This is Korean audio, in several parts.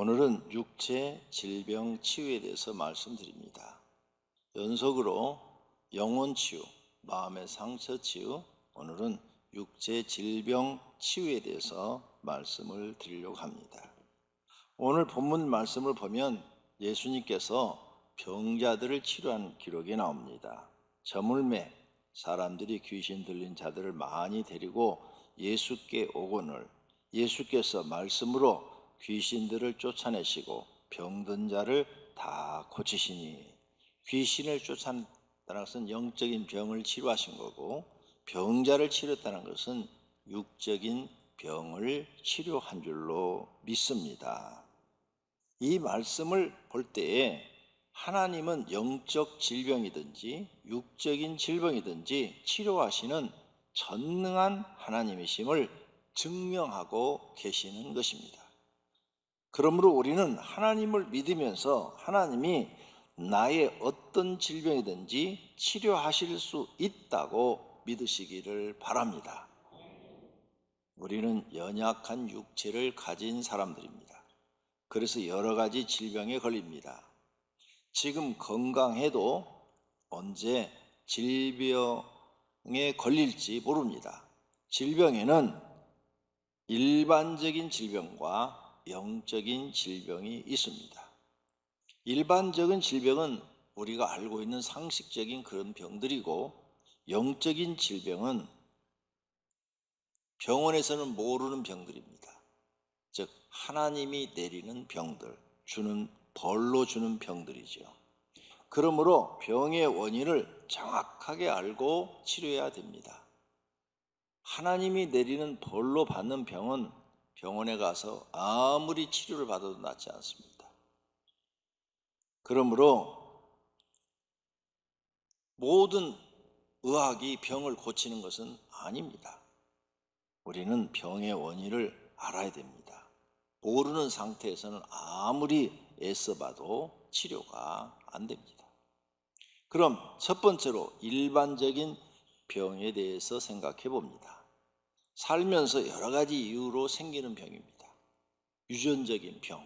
오늘은 육체 질병 치유에 대해서 말씀드립니다. 연속으로 영혼 치유, 마음의 상처 치유, 오늘은 육체 질병 치유에 대해서 말씀을 드리려고 합니다. 오늘 본문 말씀을 보면 예수님께서 병자들을 치료한 기록이 나옵니다. 저물매 사람들이 귀신 들린 자들을 많이 데리고 예수께 오거늘 예수께서 말씀으로 귀신들을 쫓아내시고 병든 자를 다 고치시니, 귀신을 쫓아냈다는 것은 영적인 병을 치료하신 거고, 병자를 치료했다는 것은 육적인 병을 치료한 줄로 믿습니다. 이 말씀을 볼 때에 하나님은 영적 질병이든지 육적인 질병이든지 치료하시는 전능한 하나님이심을 증명하고 계시는 것입니다. 그러므로 우리는 하나님을 믿으면서 하나님이 나의 어떤 질병이든지 치료하실 수 있다고 믿으시기를 바랍니다. 우리는 연약한 육체를 가진 사람들입니다. 그래서 여러 가지 질병에 걸립니다. 지금 건강해도 언제 질병에 걸릴지 모릅니다. 질병에는 일반적인 질병과 영적인 질병이 있습니다. 일반적인 질병은 우리가 알고 있는 상식적인 그런 병들이고, 영적인 질병은 병원에서는 모르는 병들입니다. 즉 하나님이 내리는 병들, 벌로 주는 병들이죠. 그러므로 병의 원인을 정확하게 알고 치료해야 됩니다. 하나님이 내리는 벌로 받는 병은 병원에 가서 아무리 치료를 받아도 낫지 않습니다. 그러므로 모든 의학이 병을 고치는 것은 아닙니다. 우리는 병의 원인을 알아야 됩니다. 모르는 상태에서는 아무리 애써봐도 치료가 안 됩니다. 그럼 첫 번째로 일반적인 병에 대해서 생각해 봅니다. 살면서 여러 가지 이유로 생기는 병입니다. 유전적인 병,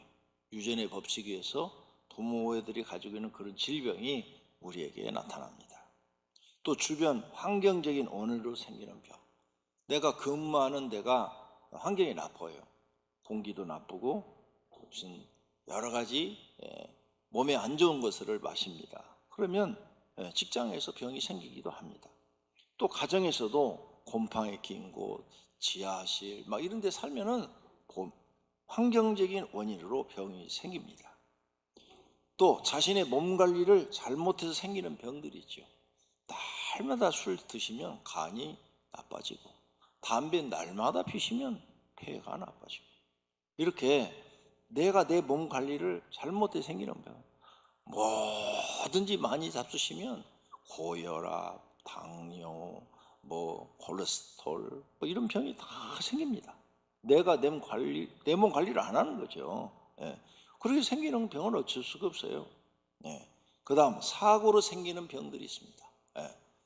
유전의 법칙에 의해서 부모들이 가지고 있는 그런 질병이 우리에게 나타납니다. 또 주변 환경적인 원인으로 생기는 병, 내가 근무하는 데가 환경이 나빠요. 공기도 나쁘고 무슨 여러 가지 몸에 안 좋은 것을 마십니다. 그러면 직장에서 병이 생기기도 합니다. 또 가정에서도 곰팡이 낀 곳, 지하실 막 이런 데 살면은 환경적인 원인으로 병이 생깁니다. 또 자신의 몸 관리를 잘못해서 생기는 병들이 있죠. 날마다 술 드시면 간이 나빠지고, 담배 날마다 피시면 폐가 나빠지고, 이렇게 내가 내 몸 관리를 잘못해서 생기는 병, 뭐든지 많이 잡수시면 고혈압, 당뇨, 콜레스테롤 이런 병이 다 생깁니다. 내가 내 몸 관리를 안 하는 거죠. 그렇게 생기는 병은 어쩔 수가 없어요. 그 다음 사고로 생기는 병들이 있습니다.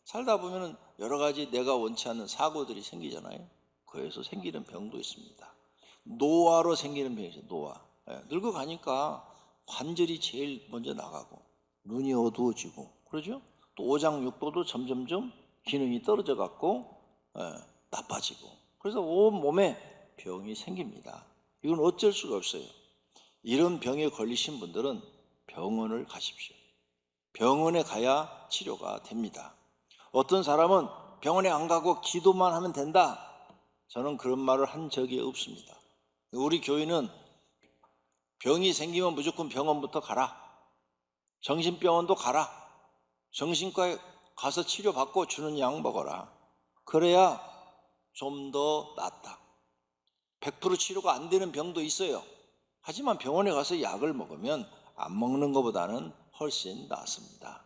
살다 보면 여러 가지 내가 원치 않는 사고들이 생기잖아요. 그래서 생기는 병도 있습니다. 노화로 생기는 병이 있어요. 노화. 늙어가니까 관절이 제일 먼저 나가고 눈이 어두워지고 그러죠. 또 오장육부도 점점점 기능이 떨어져 갖고 나빠지고, 그래서 온 몸에 병이 생깁니다. 이건 어쩔 수가 없어요. 이런 병에 걸리신 분들은 병원을 가십시오. 병원에 가야 치료가 됩니다. 어떤 사람은 병원에 안 가고 기도만 하면 된다, 저는 그런 말을 한 적이 없습니다. 우리 교회는 병이 생기면 무조건 병원부터 가라, 정신병원도 가라, 정신과에 가서 치료받고 주는 약 먹어라, 그래야 좀 더 낫다. 100% 치료가 안 되는 병도 있어요. 하지만 병원에 가서 약을 먹으면 안 먹는 것보다는 훨씬 낫습니다.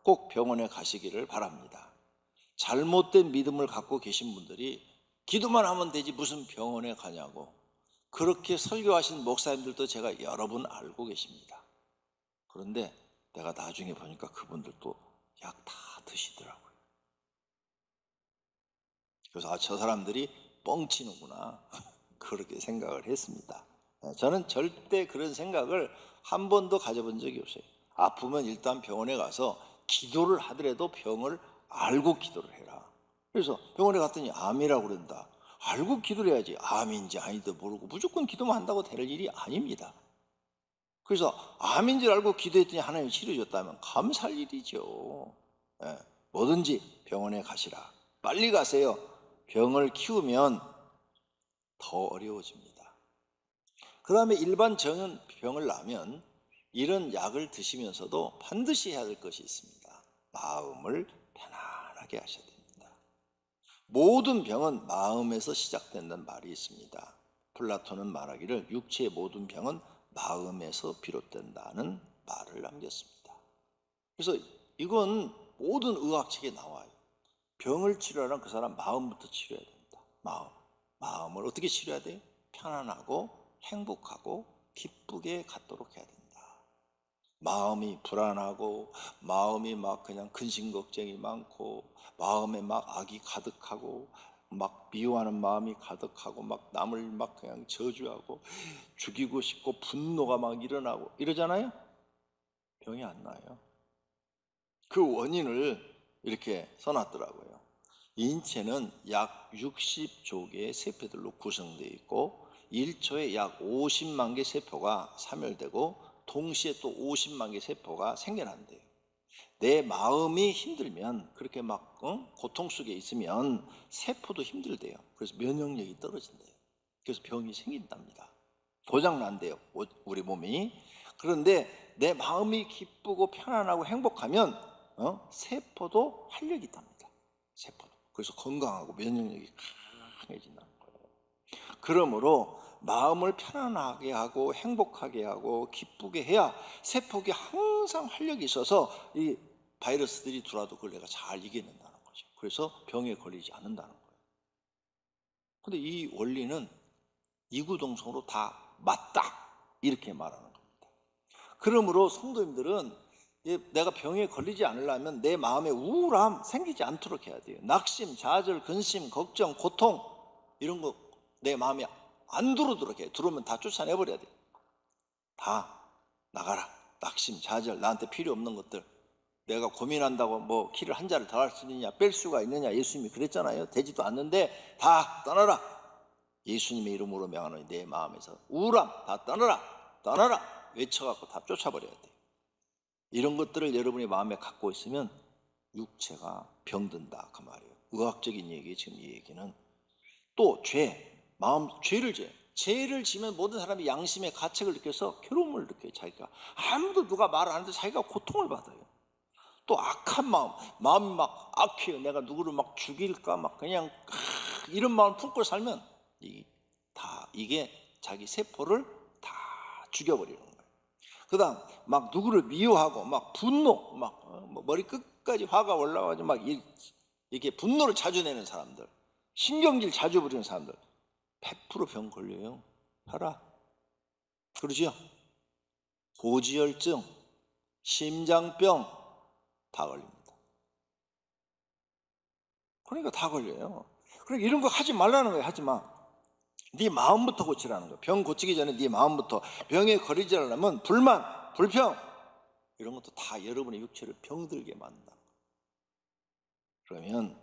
꼭 병원에 가시기를 바랍니다. 잘못된 믿음을 갖고 계신 분들이 기도만 하면 되지 무슨 병원에 가냐고, 그렇게 설교하신 목사님들도 제가 여러 분 알고 계십니다. 그런데 내가 나중에 보니까 그분들도 약 다 드시더라고요. 그래서 저 사람들이 뻥치는구나 그렇게 생각을 했습니다. 저는 절대 그런 생각을 한 번도 가져본 적이 없어요. 아프면 일단 병원에 가서 기도를 하더라도 병을 알고 기도를 해라. 그래서 병원에 갔더니 암이라고 그런다. 알고 기도를 해야지. 암인지 아닌지도 모르고 무조건 기도만 한다고 될 일이 아닙니다. 그래서 암인 줄 알고 기도했더니 하나님이 치료줬다면 감사할 일이죠. 예, 뭐든지 병원에 가시라. 빨리 가세요. 병을 키우면 더 어려워집니다. 그 다음에 일반 병을 나면 이런 약을 드시면서도 반드시 해야 될 것이 있습니다. 마음을 편안하게 하셔야 됩니다. 모든 병은 마음에서 시작된다는 말이 있습니다. 플라톤은 말하기를 육체의 모든 병은 마음에서 비롯된다는 말을 남겼습니다. 그래서 이건 모든 의학책에 나와요. 병을 치료하려면 그 사람 마음부터 치료해야 됩니다. 마음을 어떻게 치료해야 돼요? 편안하고 행복하고 기쁘게 갖도록 해야 된다. 마음이 불안하고 마음이 막 그냥 근심 걱정이 많고 마음에 막 악이 가득하고 막 미워하는 마음이 가득하고 막 남을 막 그냥 저주하고 죽이고 싶고 분노가 막 일어나고 이러잖아요. 병이 안 나요. 그 원인을 이렇게 써놨더라고요. 인체는 약 60조 개의 세포들로 구성되어 있고 1초에 약 50만 개 세포가 사멸되고 동시에 또 50만 개 세포가 생겨난대요. 내 마음이 힘들면 그렇게 막 고통 속에 있으면 세포도 힘들대요. 그래서 면역력이 떨어진대요. 그래서 병이 생긴답니다. 고장난대요, 우리 몸이. 그런데 내 마음이 기쁘고 편안하고 행복하면 세포도 활력이 있답니다. 세포도. 그래서 건강하고 면역력이 강해진다는 거예요. 그러므로 마음을 편안하게 하고 행복하게 하고 기쁘게 해야 세포에 항상 활력이 있어서 이 바이러스들이 들어와도 그걸 내가 잘 이겨낸다는 거죠. 그래서 병에 걸리지 않는다는 거예요. 근데 이 원리는 이구동성으로 다 맞다 이렇게 말하는 겁니다. 그러므로 성도님들은 내가 병에 걸리지 않으려면 내 마음에 우울함 생기지 않도록 해야 돼요. 낙심, 좌절, 근심, 걱정, 고통 이런 거 내 마음에 안 들어오도록 해요. 들어오면 다 쫓아내버려야 돼요. 다 나가라. 낙심, 좌절, 나한테 필요 없는 것들. 내가 고민한다고 뭐 키를 한 자를 더 할 수 있느냐, 뺄 수가 있느냐, 예수님이 그랬잖아요. 되지도 않는데 다 떠나라. 예수님의 이름으로 명하노니 내 마음에서 우울함 다 떠나라. 떠나라. 외쳐갖고 다 쫓아버려야 돼요. 이런 것들을 여러분이 마음에 갖고 있으면 육체가 병든다 그 말이에요. 의학적인 얘기 지금 이 얘기는. 또 죄를 지면 모든 사람이 양심의 가책을 느껴서 괴로움을 느껴요. 자기가 아무도 누가 말 안 하는데 자기가 고통을 받아요. 또 악한 마음이 막 악해요. 내가 누구를 막 죽일까 막 그냥 이런 마음을 품고 살면 이게 자기 세포를 다 죽여버리는 거예요. 그다음 막 누구를 미워하고 막 분노 막 머리 끝까지 화가 올라가지고 막 이렇게 분노를 자주 내는 사람들, 신경질 자주 부리는 사람들 100% 병 걸려요. 혈압, 그러죠? 고지혈증, 심장병 다 걸립니다. 그러니까 다 걸려요. 그러니까 이런 거 하지 말라는 거예요. 하지 마. 네 마음부터 고치라는 거예요. 병 고치기 전에 네 마음부터. 병에 걸리지 않으려면 불만, 불평 이런 것도 다 여러분의 육체를 병들게 만든다. 그러면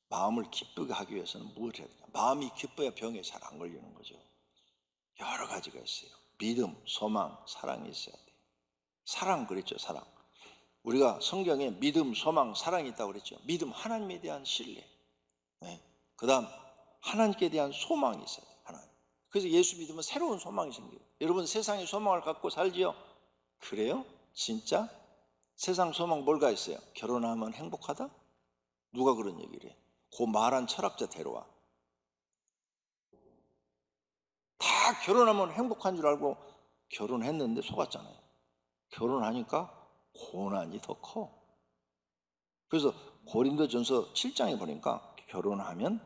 마음을 기쁘게 하기 위해서는 무엇을 해야 되냐? 마음이 기뻐야 병에 잘 안 걸리는 거죠. 여러 가지가 있어요. 믿음, 소망, 사랑이 있어야 돼요. 사랑 그랬죠. 사랑. 우리가 성경에 믿음, 소망, 사랑이 있다고 그랬죠. 믿음, 하나님에 대한 신뢰. 네. 그 다음 하나님께 대한 소망이 있어야 돼요. 하나님. 그래서 예수 믿으면 새로운 소망이 생겨요. 여러분 세상에 소망을 갖고 살지요? 그래요? 진짜? 세상 소망 뭘가 있어요? 결혼하면 행복하다? 누가 그런 얘기를 해? 그 말한 철학자 데려와. 다 결혼하면 행복한 줄 알고 결혼했는데 속았잖아요. 결혼하니까 고난이 더 커. 그래서 고린도전서 7장에 보니까 결혼하면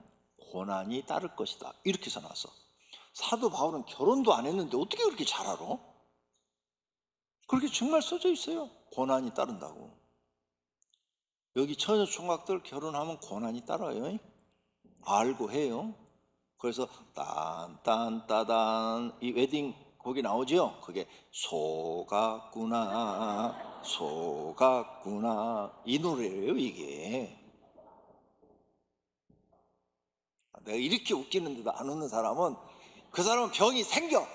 고난이 따를 것이다 이렇게 써놨어. 사도 바울은 결혼도 안 했는데 어떻게 그렇게 잘 알아? 그렇게 정말 써져 있어요. 고난이 따른다고. 여기 처녀 총각들 결혼하면 고난이 따라요. 알고 해요. 그래서 딴딴따단 이 웨딩 곡이 나오죠. 그게 속았구나 속았구나 이 노래예요 이게. 내가 이렇게 웃기는데도 안 웃는 사람은 그 사람은 병이 생겨.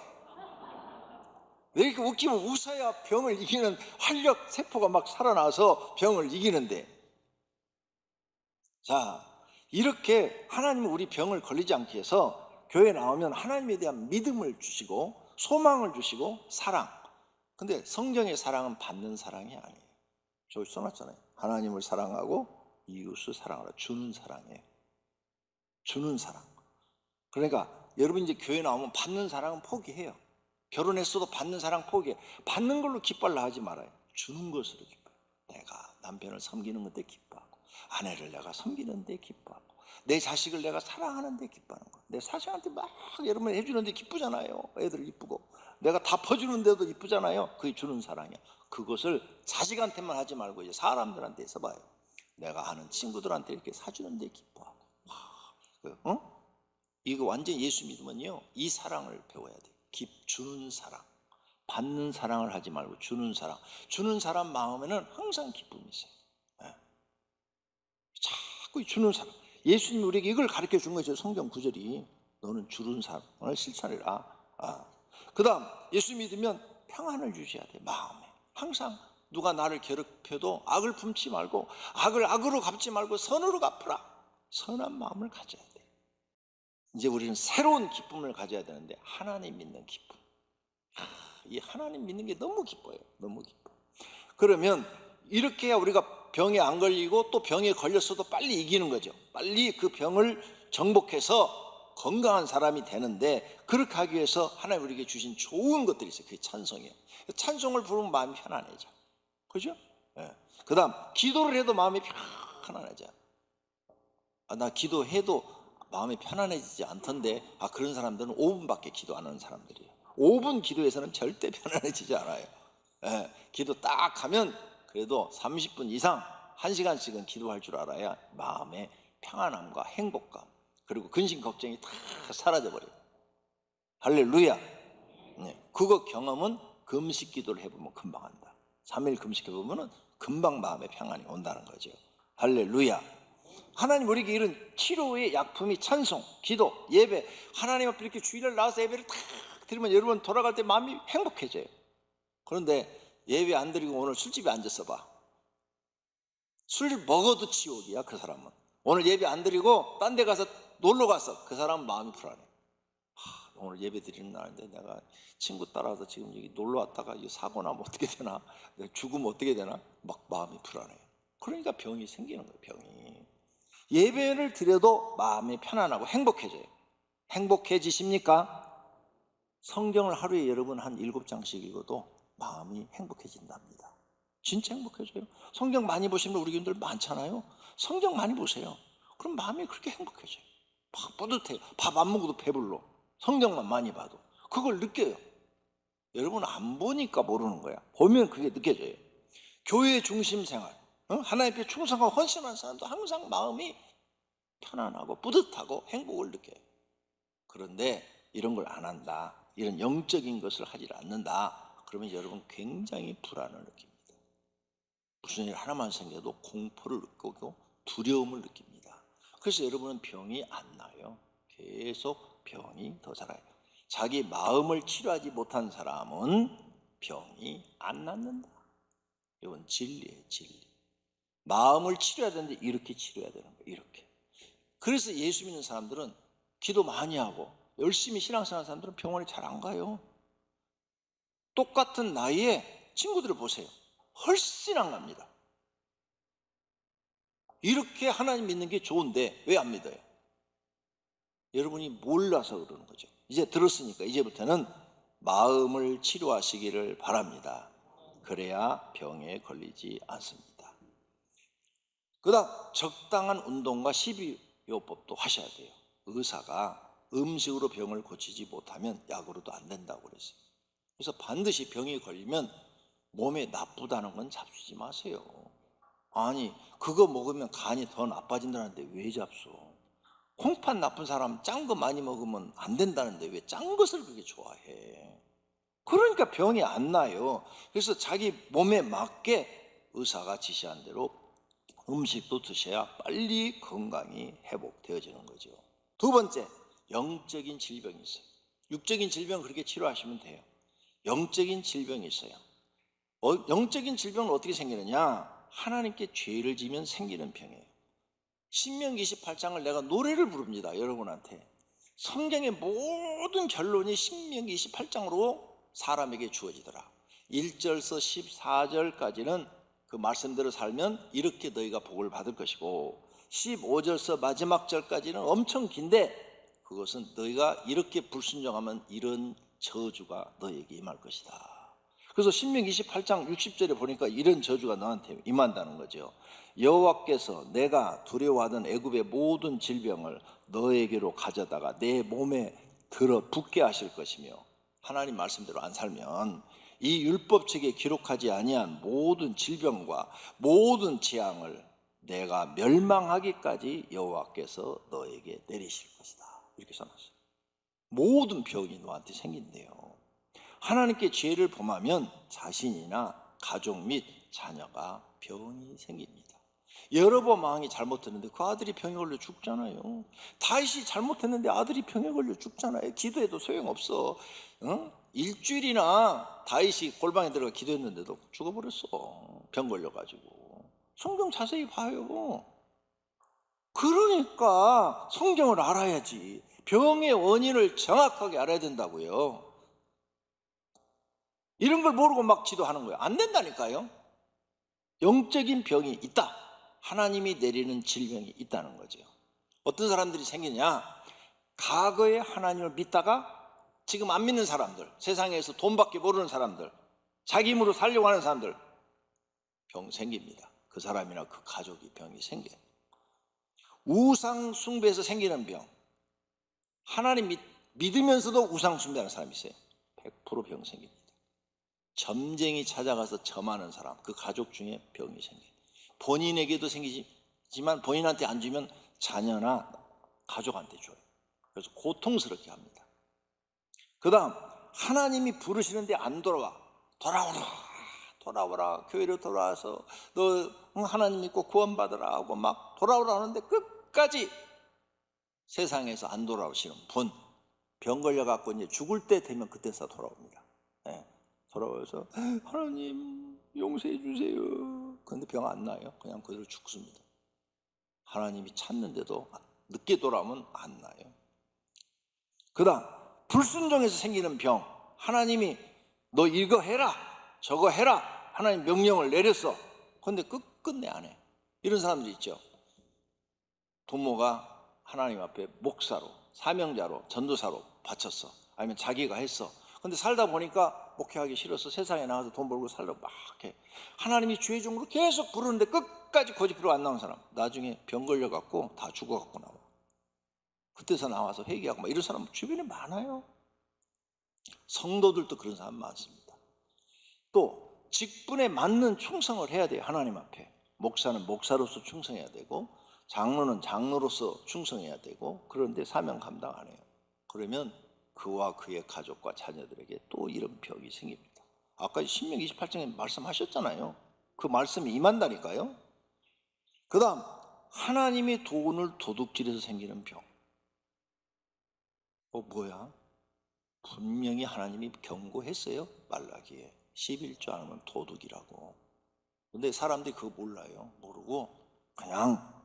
왜 이렇게 웃기면 웃어야 병을 이기는 활력 세포가 막 살아나서 병을 이기는데. 자, 이렇게 하나님은 우리 병을 걸리지 않게 해서 교회 나오면 하나님에 대한 믿음을 주시고 소망을 주시고 사랑. 근데 성경의 사랑은 받는 사랑이 아니에요. 저기 써놨잖아요. 하나님을 사랑하고 이웃을 사랑하라. 주는 사랑이에요. 주는 사랑. 그러니까 여러분 이제 교회 나오면 받는 사랑은 포기해요. 결혼했어도 받는 사랑 포기해. 받는 걸로 기뻐하려 하지 말아요. 주는 것으로 기뻐해요. 내가 남편을 섬기는 것에 기뻐하고, 아내를 내가 섬기는 데 기뻐하고, 내 자식을 내가 사랑하는 데 기뻐하는 거. 내 사생한테 막 여러분 해주는데 기쁘잖아요. 애들 이쁘고 내가 다 퍼주는데도 이쁘잖아요. 그게 주는 사랑이야. 그것을 자식한테만 하지 말고 이제 사람들한테 해서봐요. 내가 아는 친구들한테 이렇게 사주는데 기뻐하고. 이거 완전 예수 믿으면요 이 사랑을 배워야 돼요. 주는 사랑. 받는 사랑을 하지 말고 주는 사랑. 주는 사람 마음에는 항상 기쁨이 있어요. 자꾸 주는 사랑. 예수님이 우리에게 이걸 가르쳐 준 거죠. 성경 구절이. 너는 주는 사랑을 실천해라. 그 다음 예수 믿으면 평안을 주셔야 돼. 마음에. 항상 누가 나를 괴롭혀도 악을 품지 말고 악을 악으로 갚지 말고 선으로 갚으라. 선한 마음을 가져야 돼. 이제 우리는 새로운 기쁨을 가져야 되는데 하나님 믿는 기쁨. 이 하나님 믿는 게 너무 기뻐요. 너무 기뻐. 그러면 이렇게 해야 우리가 병에 안 걸리고 또 병에 걸렸어도 빨리 이기는 거죠. 빨리 그 병을 정복해서 건강한 사람이 되는데, 그렇게 하기 위해서 하나님 우리에게 주신 좋은 것들이 있어요. 그게 찬송이에요. 찬송을 부르면 마음이 편안해져. 그죠? 그 다음 기도를 해도 마음이 편안해져. 나 기도해도 마음이 편안해지지 않던데, 그런 사람들은 5분밖에 기도 안 하는 사람들이에요. 5분 기도해서는 절대 편안해지지 않아요. 기도 딱 하면 그래도 30분 이상 1시간씩은 기도할 줄 알아야 마음의 평안함과 행복감 그리고 근심 걱정이 다 사라져버려요. 할렐루야. 그거 경험은 금식 기도를 해보면 금방 한다. 3일 금식해보면 금방 마음의 평안이 온다는 거죠. 할렐루야. 하나님 우리에게 이런 치료의 약품이 찬송, 기도, 예배. 하나님 앞에 이렇게 주일날 나와서 예배를 탁 드리면 여러분 돌아갈 때 마음이 행복해져요. 그런데 예배 안 드리고 오늘 술집에 앉았어 봐. 술 먹어도 지옥이야 그 사람은. 오늘 예배 안 드리고 딴 데 가서 놀러 갔어. 그 사람은 마음이 불안해. 오늘 예배 드리는 날인데 내가 친구 따라서 지금 여기 놀러 왔다가 사고 나면 어떻게 되나, 내가 죽으면 어떻게 되나, 막 마음이 불안해요. 그러니까 병이 생기는 거예요. 병이. 예배를 드려도 마음이 편안하고 행복해져요. 행복해지십니까? 성경을 하루에 여러분 한 7장씩 읽어도 마음이 행복해진답니다. 진짜 행복해져요. 성경 많이 보시면 우리 교인들 많잖아요. 성경 많이 보세요. 그럼 마음이 그렇게 행복해져요. 막 뿌듯해요. 밥 안 먹어도 배불러. 성경만 많이 봐도 그걸 느껴요. 여러분 안 보니까 모르는 거야. 보면 그게 느껴져요. 교회 중심 생활, 하나님께 충성하고 헌신하는 사람도 항상 마음이 편안하고 뿌듯하고 행복을 느껴요. 그런데 이런 걸 안 한다, 이런 영적인 것을 하지 않는다, 그러면 여러분 굉장히 불안을 느낍니다. 무슨 일 하나만 생겨도 공포를 느끼고 두려움을 느낍니다. 그래서 여러분은 병이 안 나요. 계속 병이 더 살아요. 자기 마음을 치료하지 못한 사람은 병이 안 낫는다. 이건 진리예요, 진리. 마음을 치료해야 되는데 이렇게 치료해야 되는 거예요, 이렇게. 그래서 예수 믿는 사람들은 기도 많이 하고 열심히 신앙생활 하는 사람들은 병원에 잘 안 가요. 똑같은 나이에 친구들을 보세요. 훨씬 안 갑니다. 이렇게 하나님 믿는 게 좋은데 왜 안 믿어요? 여러분이 몰라서 그러는 거죠. 이제 들었으니까 이제부터는 마음을 치료하시기를 바랍니다. 그래야 병에 걸리지 않습니다. 그 다음 적당한 운동과 식이요법도 하셔야 돼요. 의사가 음식으로 병을 고치지 못하면 약으로도 안 된다고 그랬어요. 그래서 반드시 병이 걸리면 몸에 나쁘다는 건 잡수지 마세요. 아니 그거 먹으면 간이 더 나빠진다는데 왜 잡수? 콩팥 나쁜 사람 짠 거 많이 먹으면 안 된다는데 왜 짠 것을 그렇게 좋아해? 그러니까 병이 안 나요. 그래서 자기 몸에 맞게 의사가 지시한 대로 음식도 드셔야 빨리 건강이 회복되어지는 거죠. 두 번째, 영적인 질병이 있어요. 육적인 질병 그렇게 치료하시면 돼요. 영적인 질병이 있어요. 영적인 질병은 어떻게 생기느냐? 하나님께 죄를 지면 생기는 병이에요. 신명기 28장을 내가 노래를 부릅니다, 여러분한테. 성경의 모든 결론이 신명기 28장으로 사람에게 주어지더라. 1절서 14절까지는 그 말씀대로 살면 이렇게 너희가 복을 받을 것이고, 15절서 마지막 절까지는 엄청 긴데 그것은 너희가 이렇게 불순종하면 이런 저주가 너에게 임할 것이다. 그래서 신명기 28장 60절에 보니까 이런 저주가 너한테 임한다는 거죠. 여호와께서 내가 두려워하던 애굽의 모든 질병을 너에게로 가져다가 내 몸에 들어 붓게 하실 것이며, 하나님 말씀대로 안 살면 이 율법책에 기록하지 아니한 모든 질병과 모든 재앙을 내가 멸망하기까지 여호와께서 너에게 내리실 것이다. 이렇게 써놨어요. 모든 병이 너한테 생긴대요. 하나님께 죄를 범하면 자신이나 가족 및 자녀가 병이 생깁니다. 여로보암 왕이 잘못했는데 그 아들이 병에 걸려 죽잖아요. 다윗이 잘못했는데 아들이 병에 걸려 죽잖아요. 기도해도 소용없어. 일주일이나 다윗이 골방에 들어가 기도했는데도 죽어버렸어. 병 걸려가지고. 성경 자세히 봐요. 그러니까 성경을 알아야지. 병의 원인을 정확하게 알아야 된다고요. 이런 걸 모르고 막 지도하는 거예요. 안 된다니까요. 영적인 병이 있다. 하나님이 내리는 질병이 있다는 거죠. 어떤 사람들이 생기냐? 과거에 하나님을 믿다가 지금 안 믿는 사람들, 세상에서 돈밖에 모르는 사람들, 자기 힘으로 살려고 하는 사람들, 병 생깁니다. 그 사람이나 그 가족이 병이 생겨요. 우상 숭배에서 생기는 병, 하나님 믿으면서도 우상 숭배하는 사람이 있어요. 100% 병 생깁니다. 점쟁이 찾아가서 점하는 사람, 그 가족 중에 병이 생겨요. 본인에게도 생기지만 본인한테 안 주면 자녀나 가족한테 줘요. 그래서 고통스럽게 합니다. 그 다음, 하나님이 부르시는데 안 돌아오라 교회로 돌아와서 너 하나님 믿고 구원받으라 하고 막 돌아오라 하는데 끝까지 세상에서 안 돌아오시는 분, 병 걸려갖고 이제 죽을 때 되면 그때서 돌아옵니다. 네. 돌아와서 하나님 용서해 주세요. 그런데 병 안 나요. 그냥 그대로 죽습니다. 하나님이 찾는데도 늦게 돌아오면 안 나요. 그 다음, 불순종에서 생기는 병, 하나님이 너 이거 해라 저거 해라 하나님 명령을 내렸어. 그런데 끝내 안 해. 이런 사람들이 있죠. 부모가 하나님 앞에 목사로, 사명자로, 전도사로 바쳤어. 아니면 자기가 했어. 근데 살다 보니까 목회하기 싫어서 세상에 나가서 돈 벌고 살려고 막 해. 하나님이 주의 종으로 계속 부르는데 끝까지 고집피로 안 나온 사람, 나중에 병 걸려갖고 다 죽어갖고 나와. 그때서 나와서 회개하고 막 이런 사람 주변에 많아요. 성도들도 그런 사람 많습니다. 또 직분에 맞는 충성을 해야 돼요. 하나님 앞에. 목사는 목사로서 충성해야 되고, 장로는 장로로서 충성해야 되고, 그런데 사명 감당 안 해요. 그러면 그와 그의 가족과 자녀들에게 또 이런 병이 생깁니다. 아까 신명기 28장에 말씀하셨잖아요. 그 말씀이 임한다니까요. 그 다음, 하나님의 돈을 도둑질해서 생기는 병. 뭐야? 분명히 하나님이 경고했어요. 말라기에 11조 안 하면 도둑이라고. 근데 사람들이 그거 몰라요. 모르고 그냥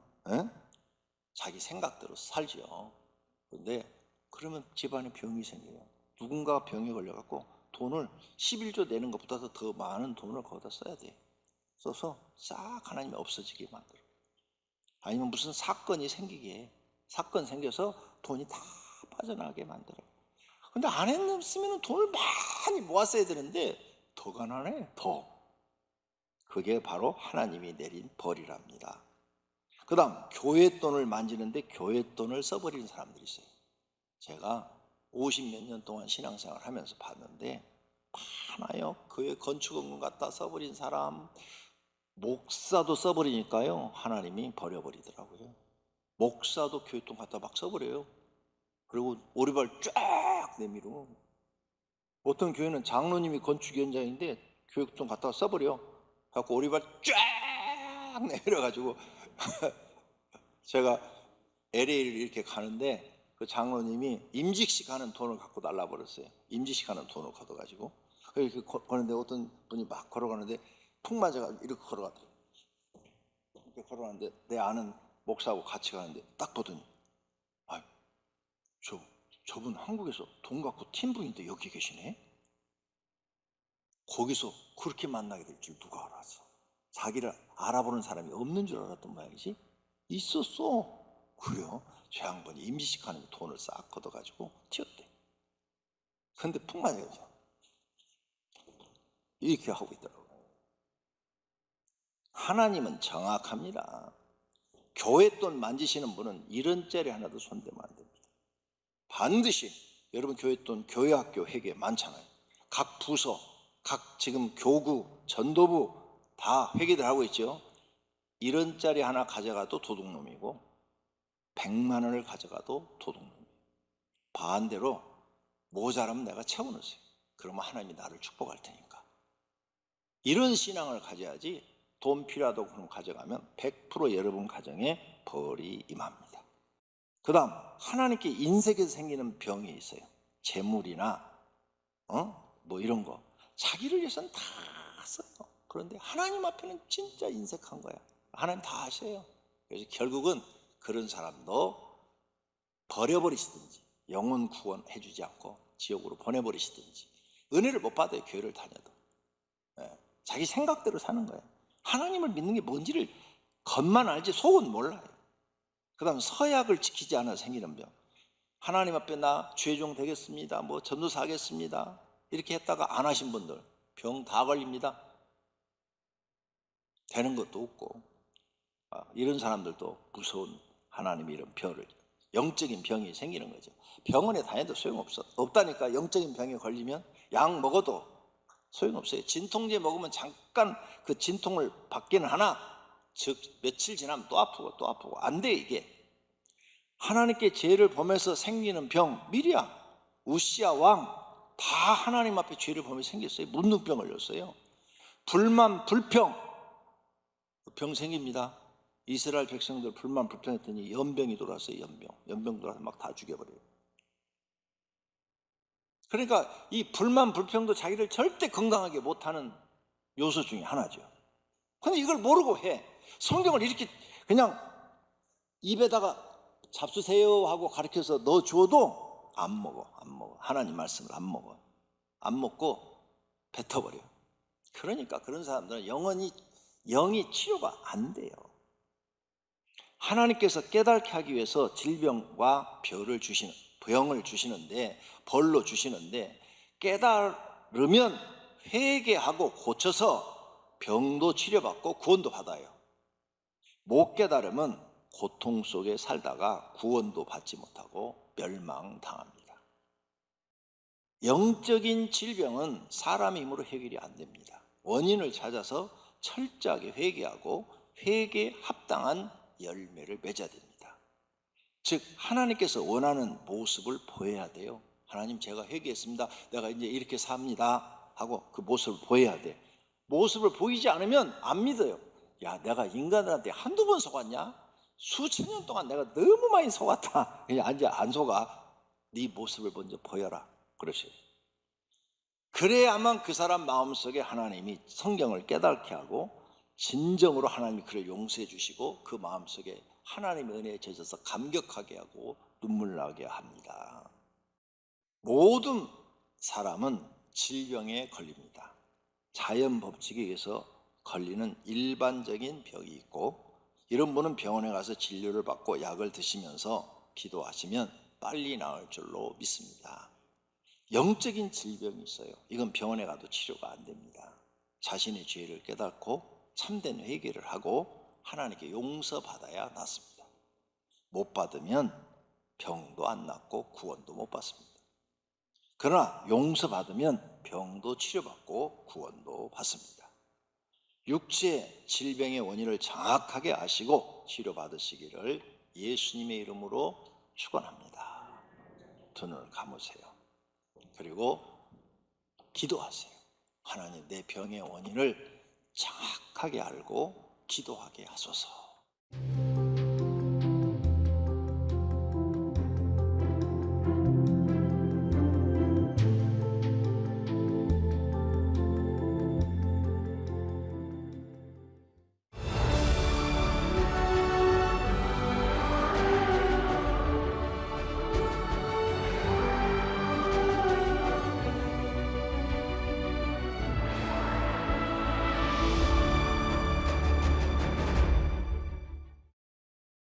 자기 생각대로 살죠. 그런데 그러면 집안에 병이 생겨요. 누군가 병에 걸려갖고 돈을 11조 내는 것보다 더 많은 돈을 거기다 써야 돼. 써서 싹 하나님이 없어지게 만들어. 아니면 무슨 사건이 생기게, 사건 생겨서 돈이 다 빠져나가게 만들어. 근데 안 했으면 돈을 많이 모았어야 되는데 더 가난해, 더. 그게 바로 하나님이 내린 벌이랍니다. 그 다음, 교회 돈을 만지는데 교회 돈을 써버리는 사람들이 있어요. 제가 50몇 년 동안 신앙생활 하면서 봤는데 많아요. 교회 건축원금 갖다 써버린 사람, 목사도 써버리니까요 하나님이 버려버리더라고요. 목사도 교회돈 갖다 막 써버려요. 그리고 오리발 쫙 내밀어. 어떤 교회는 장로님이 건축위원장인데 교회돈 갖다가 써버려. 갖고 오리발 쫙 내밀어가지고 제가 LA를 이렇게 가는데 그 장로님이 임직식 하는 돈을 갖고 날라버렸어요. 임직식 하는 돈을 걷어가지고 이렇게 거는데 어떤 분이 막 걸어가는데 툭 맞아가지고 이렇게 걸어가더라고요. 이렇게 걸어가는데 내 아는 목사하고 같이 가는데 딱 보더니 아, 저분 한국에서 돈 갖고 팀분인데 여기 계시네? 거기서 그렇게 만나게 될 줄 누가 알았어? 자기를 알아보는 사람이 없는 줄 알았던 모양이지? 있었어. 그래요? 저 양반이 임시식 하는 돈을 싹 걷어가지고 튀었대. 근데 푹 맞아야죠. 이렇게 하고 있더라고요. 하나님은 정확합니다. 교회 돈 만지시는 분은 1원짜리 하나도 손대면 안 됩니다. 반드시 여러분 교회 돈 교회학교 회계 많잖아요. 각 부서, 각 지금 교구, 전도부 다 회계들 하고 있죠. 1원짜리 하나 가져가도 도둑놈이고 100만 원을 가져가도 도둑놈이에요. 반대로 모자라면 내가 채워넣으세요. 그러면 하나님이 나를 축복할 테니까. 이런 신앙을 가져야지 돈 필요하다고 그럼 가져가면 100% 여러분 가정에 벌이 임합니다. 그 다음 하나님께 인생에서 생기는 병이 있어요. 재물이나 뭐 이런 거 자기를 위해서는 다 써요. 그런데 하나님 앞에는 진짜 인색한 거야. 하나님 다 아셔요. 그래서 결국은 그런 사람도 버려버리시든지 영혼 구원해 주지 않고 지옥으로 보내버리시든지 은혜를 못 받아요. 교회를 다녀도. 자기 생각대로 사는 거예요. 하나님을 믿는 게 뭔지를 겉만 알지 속은 몰라요. 그 다음 서약을 지키지 않아 생기는 병. 하나님 앞에 나 죄종 되겠습니다. 뭐 전도사 하겠습니다. 이렇게 했다가 안 하신 분들 병 다 걸립니다. 되는 것도 없고. 이런 사람들도 무서운 하나님의 이런 병을, 영적인 병이 생기는 거죠. 병원에 다녀도 없다니까. 영적인 병에 걸리면 약 먹어도 소용없어요. 진통제 먹으면 잠깐 그 진통을 받기는 하나, 즉 며칠 지나면 또 아프고 또 아프고 안 돼. 이게 하나님께 죄를 범해서 생기는 병, 미리야, 우시야 왕 다 하나님 앞에 죄를 범해서 생겼어요. 문둥병 걸렸어요. 불만 불평 병 생깁니다. 이스라엘 백성들 불만 불평했더니 연병이 돌았어요. 연병 돌아서 막 다 죽여버려요. 그러니까 이 불만 불평도 자기를 절대 건강하게 못하는 요소 중에 하나죠. 근데 이걸 모르고 해. 성경을 이렇게 그냥 입에다가 잡수세요 하고 가르쳐서 넣어주어도 안 먹어. 하나님 말씀을 안 먹어. 안 먹고 뱉어버려. 그러니까 그런 사람들은 영이 치료가 안 돼요. 하나님께서 깨닫게 하기 위해서 질병과 병을 주시는데, 벌로 주시는데, 깨달으면 회개하고 고쳐서 병도 치료받고 구원도 받아요. 못 깨달으면 고통 속에 살다가 구원도 받지 못하고 멸망당합니다. 영적인 질병은 사람의 힘으로 해결이 안 됩니다. 원인을 찾아서 철저하게 회개하고 회개에 합당한 열매를 맺어야 됩니다. 즉 하나님께서 원하는 모습을 보여야 돼요. 하나님 제가 회개했습니다. 내가 이제 이렇게 삽니다 하고 그 모습을 보여야 돼. 모습을 보이지 않으면 안 믿어요. 야, 내가 인간들한테 한두 번 속았냐? 수천 년 동안 내가 너무 많이 속았다. 그냥 이제 안 속아. 네 모습을 먼저 보여라. 그러셔요. 그래야만 그 사람 마음속에 하나님이 성경을 깨닫게 하고 진정으로 하나님이 그를 용서해 주시고 그 마음속에 하나님의 은혜에 젖어서 감격하게 하고 눈물 나게 합니다. 모든 사람은 질병에 걸립니다. 자연 법칙에 의해서 걸리는 일반적인 병이 있고 이런 분은 병원에 가서 진료를 받고 약을 드시면서 기도하시면 빨리 나을 줄로 믿습니다. 영적인 질병이 있어요. 이건 병원에 가도 치료가 안 됩니다. 자신의 죄를 깨닫고 참된 회개를 하고 하나님께 용서받아야 낫습니다. 못 받으면 병도 안 낫고 구원도 못 받습니다. 그러나 용서받으면 병도 치료받고 구원도 받습니다. 육체 질병의 원인을 정확하게 아시고 치료받으시기를 예수님의 이름으로 축원합니다. 두 눈을 감으세요. 그리고 기도하세요. 하나님, 내 병의 원인을 정확하게 알고 기도하게 하소서.